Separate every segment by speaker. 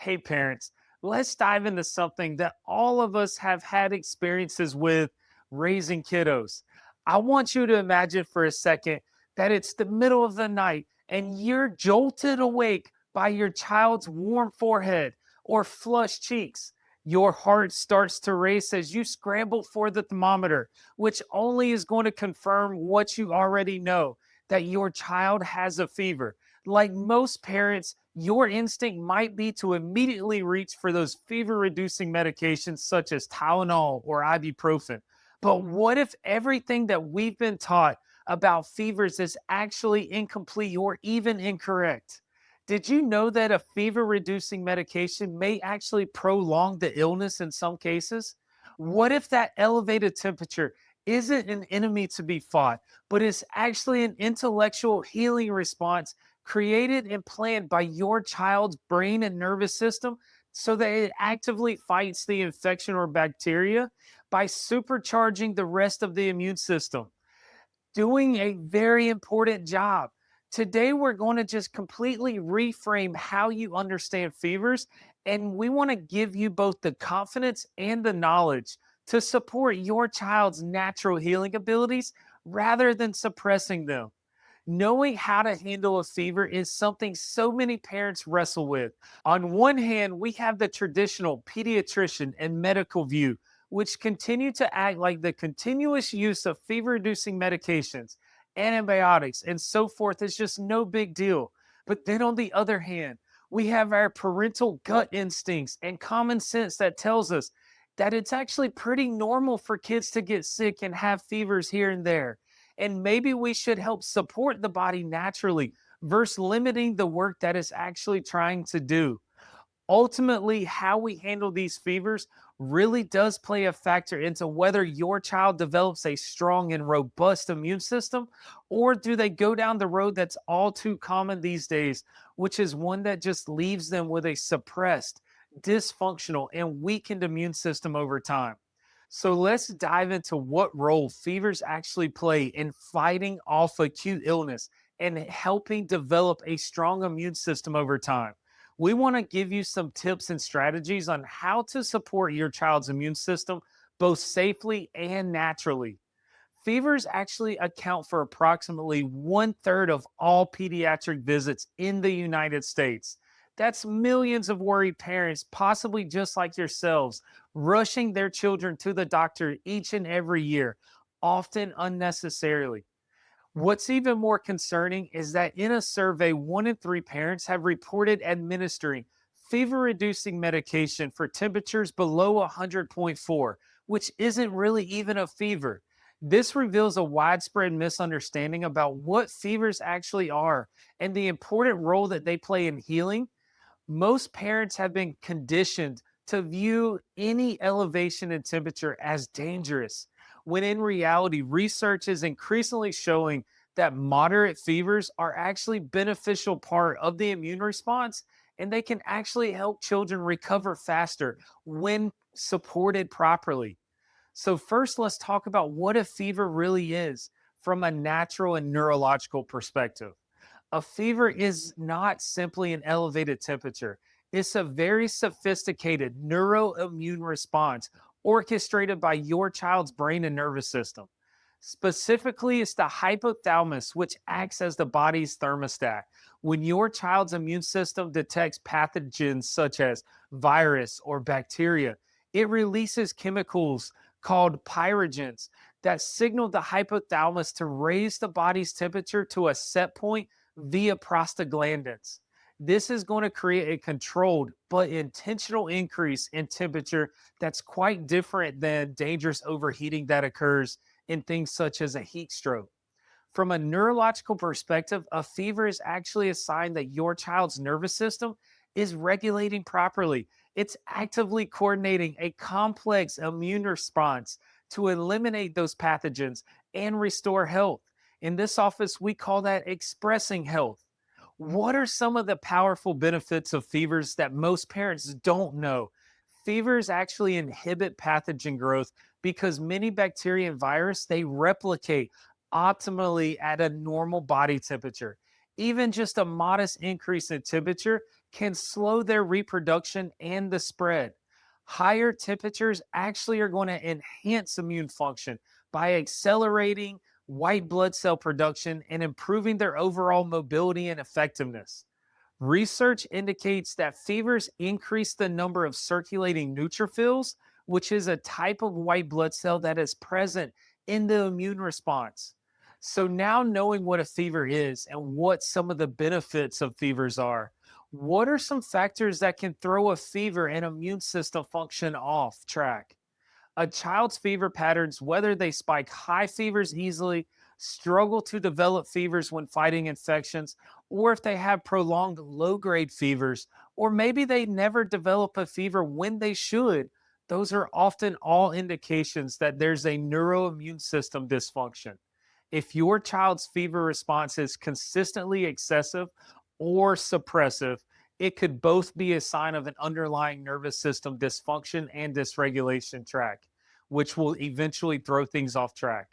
Speaker 1: Hey, parents, let's dive into something that all of us have had experiences with raising kiddos. I want you to imagine for a second that it's the middle of the night and you're jolted awake by your child's warm forehead or flushed cheeks. Your heart starts to race as you scramble for the thermometer, which only is going to confirm what you already know, that your child has a fever. Like most parents, your instinct might be to immediately reach for those fever reducing medications such as Tylenol or ibuprofen. But what if everything that we've been taught about fevers is actually incomplete or even incorrect? Did you know that a fever reducing medication may actually prolong the illness in some cases? What if that elevated temperature isn't an enemy to be fought, but is actually an intellectual healing response created and planned by your child's brain and nervous system so that it actively fights the infection or bacteria by supercharging the rest of the immune system, doing a very important job. Today, we're going to just completely reframe how you understand fevers, and we want to give you both the confidence and the knowledge to support your child's natural healing abilities rather than suppressing them. Knowing how to handle a fever is something so many parents wrestle with. On one hand, we have the traditional pediatrician and medical view, which continue to act like the continuous use of fever reducing medications, antibiotics, and so forth is just no big deal. But then on the other hand, we have our parental gut instincts and common sense that tells us that it's actually pretty normal for kids to get sick and have fevers here and there, and maybe we should help support the body naturally versus limiting the work that it's actually trying to do. Ultimately, how we handle these fevers really does play a factor into whether your child develops a strong and robust immune system, or do they go down the road that's all too common these days, which is one that just leaves them with a suppressed, dysfunctional, and weakened immune system over time. So let's dive into what role fevers actually play in fighting off acute illness and helping develop a strong immune system over time. We want to give you some tips and strategies on how to support your child's immune system both safely and naturally. Fevers actually account for approximately 1/3 of all pediatric visits in the United States. That's millions of worried parents, possibly just like yourselves, rushing their children to the doctor each and every year, often unnecessarily. What's even more concerning is that in a survey, 1 in 3 parents have reported administering fever reducing medication for temperatures below 100.4, which isn't really even a fever. This reveals a widespread misunderstanding about what fevers actually are and the important role that they play in healing. Most parents have been conditioned to view any elevation in temperature as dangerous, when in reality, research is increasingly showing that moderate fevers are actually beneficial part of the immune response, and they can actually help children recover faster when supported properly. So first, let's talk about what a fever really is from a natural and neurological perspective. A fever is not simply an elevated temperature. It's a very sophisticated neuroimmune response orchestrated by your child's brain and nervous system. Specifically, it's the hypothalamus, which acts as the body's thermostat. When your child's immune system detects pathogens such as virus or bacteria, it releases chemicals called pyrogens that signal the hypothalamus to raise the body's temperature to a set point via prostaglandins. This is going to create a controlled but intentional increase in temperature that's quite different than dangerous overheating that occurs in things such as a heat stroke. From a neurological perspective, a fever is actually a sign that your child's nervous system is regulating properly. It's actively coordinating a complex immune response to eliminate those pathogens and restore health. In this office, we call that expressing health. What are some of the powerful benefits of fevers that most parents don't know? Fevers actually inhibit pathogen growth because many bacteria and virus they replicate optimally at a normal body temperature. Even just a modest increase in temperature can slow their reproduction and the spread. Higher temperatures actually are going to enhance immune function by accelerating white blood cell production and improving their overall mobility and effectiveness. Research indicates that fevers increase the number of circulating neutrophils, which is a type of white blood cell that is present in the immune response. So, now knowing what a fever is and what some of the benefits of fevers are, what are some factors that can throw a fever and immune system function off track? A child's fever patterns, whether they spike high fevers easily, struggle to develop fevers when fighting infections, or if they have prolonged low grade fevers, or maybe they never develop a fever when they should, those are often all indications that there's a neuroimmune system dysfunction. If your child's fever response is consistently excessive or suppressive, it could both be a sign of an underlying nervous system dysfunction and dysregulation track, which will eventually throw things off track.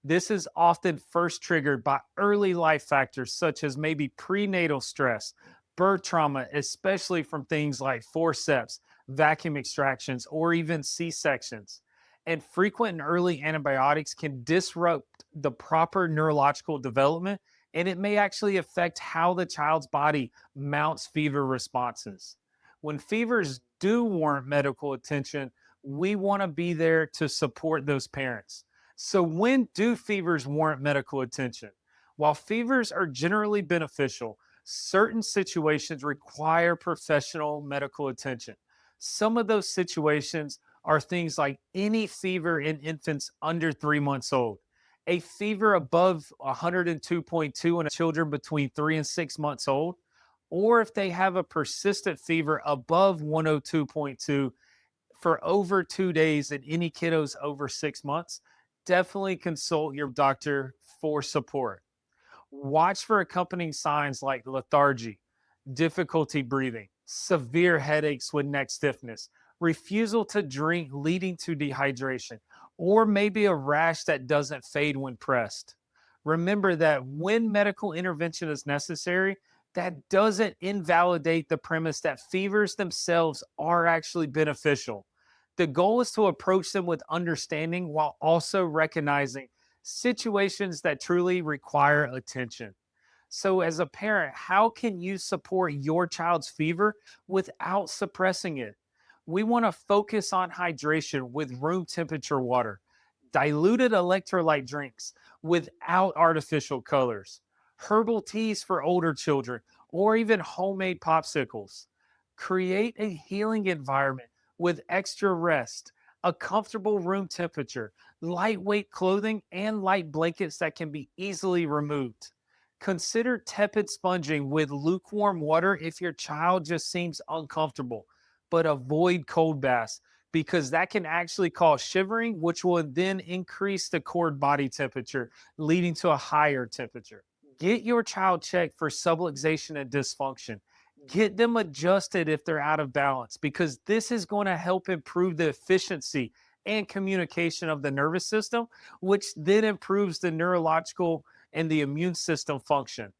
Speaker 1: This is often first triggered by early life factors such as maybe prenatal stress, birth trauma, especially from things like forceps, vacuum extractions, or even C sections. And frequent and early antibiotics can disrupt the proper neurological development, and it may actually affect how the child's body mounts fever responses. When fevers do warrant medical attention, we want to be there to support those parents. So, when do fevers warrant medical attention? While fevers are generally beneficial, certain situations require professional medical attention. Some of those situations are things like any fever in infants under 3 months old, a fever above 102.2 in children between 3 and 6 months old, or if they have a persistent fever above 102.2 for over 2 days in any kiddos over 6 months, definitely consult your doctor for support. Watch for accompanying signs like lethargy, difficulty breathing, severe headaches with neck stiffness, refusal to drink leading to dehydration, or maybe a rash that doesn't fade when pressed. Remember that when medical intervention is necessary, that doesn't invalidate the premise that fevers themselves are actually beneficial. The goal is to approach them with understanding while also recognizing situations that truly require attention. So, as a parent, how can you support your child's fever without suppressing it? We want to focus on hydration with room temperature water, diluted electrolyte drinks without artificial colors, herbal teas for older children, or even homemade popsicles. Create a healing environment with extra rest, a comfortable room temperature, lightweight clothing, and light blankets that can be easily removed. Consider tepid sponging with lukewarm water if your child just seems uncomfortable, but avoid cold baths because that can actually cause shivering, which will then increase the cord body temperature, leading to a higher temperature. Get your child checked for subluxation and dysfunction. Get them adjusted if they're out of balance, because this is going to help improve the efficiency and communication of the nervous system, which then improves the neurological and the immune system function.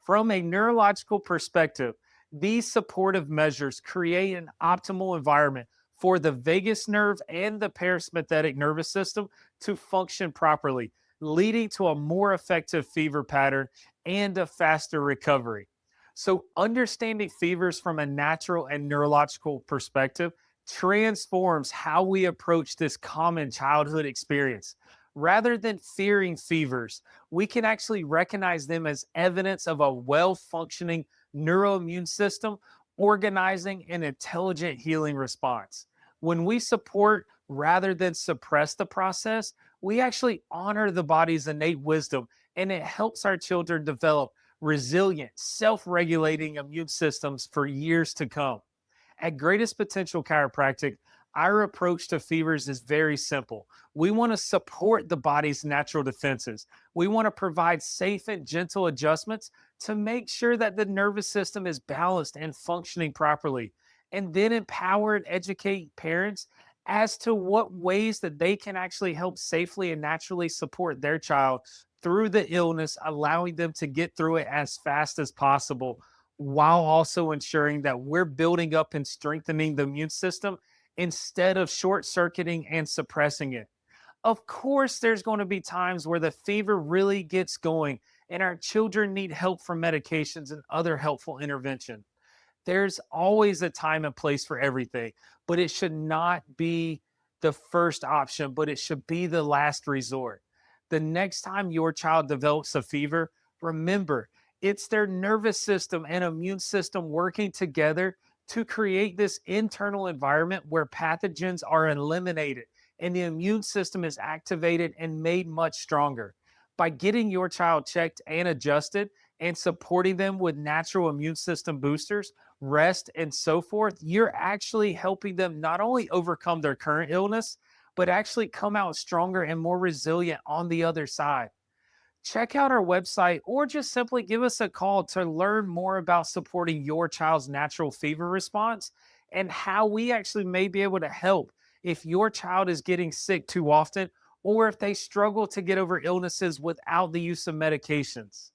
Speaker 1: From a neurological perspective, these supportive measures create an optimal environment for the vagus nerve and the parasympathetic nervous system to function properly, leading to a more effective fever pattern and a faster recovery. So, understanding fevers from a natural and neurological perspective transforms how we approach this common childhood experience. Rather than fearing fevers, we can actually recognize them as evidence of a well functioning neuroimmune system organizing an intelligent healing response. When we support rather than suppress the process, we actually honor the body's innate wisdom, and it helps our children develop resilient, self regulating immune systems for years to come. At Greatest Potential Chiropractic, our approach to fevers is very simple. We want to support the body's natural defenses. We want to provide safe and gentle adjustments to make sure that the nervous system is balanced and functioning properly, and then empower and educate parents as to what ways that they can actually help safely and naturally support their child through the illness, allowing them to get through it as fast as possible while also ensuring that we're building up and strengthening the immune system instead of short circuiting and suppressing it. Of course, there's going to be times where the fever really gets going and our children need help from medications and other helpful intervention. There's always a time and place for everything, but it should not be the first option, but it should be the last resort. The next time your child develops a fever, remember it's their nervous system and immune system working together to create this internal environment where pathogens are eliminated and the immune system is activated and made much stronger. By getting your child checked and adjusted and supporting them with natural immune system boosters, rest, and so forth, you're actually helping them not only overcome their current illness, but actually come out stronger and more resilient on the other side. Check out our website or just simply give us a call to learn more about supporting your child's natural fever response and how we actually may be able to help if your child is getting sick too often or if they struggle to get over illnesses without the use of medications.